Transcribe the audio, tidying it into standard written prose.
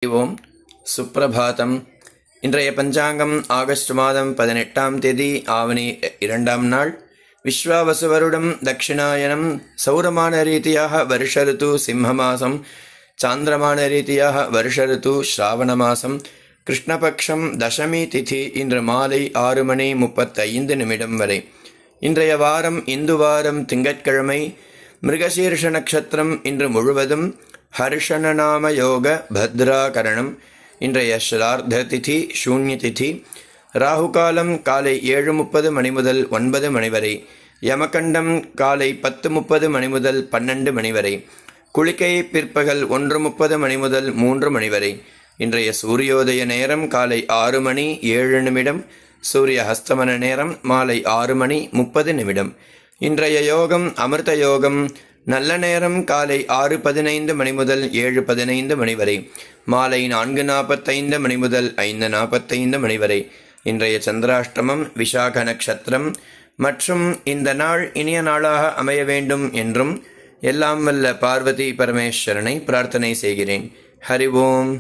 ஓம் சுப்ரபாதம். இன்றைய பஞ்சாங்கம் ஆகஸ்ட் மாதம் 18ஆம் தேதி ஆவணி 2ஆம் நாள். விஸ்வாவசு வருடம் தட்சிணாயனம். சௌரமான ரீதியாக வருஷ ருத்து சிம்மமாசம். சாந்திரமான ரீதியாக வருஷ ருத்து ஸ்ராவண மாசம். கிருஷ்ணபக்ஷம் தசமி திதி இன்று மாலை 6:35 வரை. இன்றைய வாரம் இந்து வாரம் திங்கட்கிழமை. மிருகசீர்ஷ நட்சத்திரம் இன்று முழுவதும். ஹர்ஷணநாம யோக பத்ராகரணம். இன்றைய ஸ்ரார்த்த திதி சூன்ய திதி. ராகுகாலம் காலை 7:30 மணி முதல் 9 மணி வரை. யமகண்டம் காலை 10:30 மணி முதல் 12 மணி வரை. குளிகை பிற்பகல் 1:30 மணி முதல் 3 மணி வரை. இன்றைய சூரியோதய நேரம் காலை 6:07. சூரிய ஹஸ்தமன நேரம் மாலை 6:30. இன்றைய யோகம் அமிர்த யோகம். நல்ல நேரம் காலை 6:15 மணி முதல் 7:15 மணி வரை. மாலை 4:45 மணி முதல் 5:45 மணி வரை. இன்றைய சந்திராஷ்டமம் விசாக நட்சத்திரம். மற்றும் இந்த நாள் இனிய நாளாக அமைய வேண்டும் என்றும் எல்லாம் வல்ல பார்வதி பரமேஸ்வரனை பிரார்த்தனை செய்கிறேன். ஹரி ஓம்.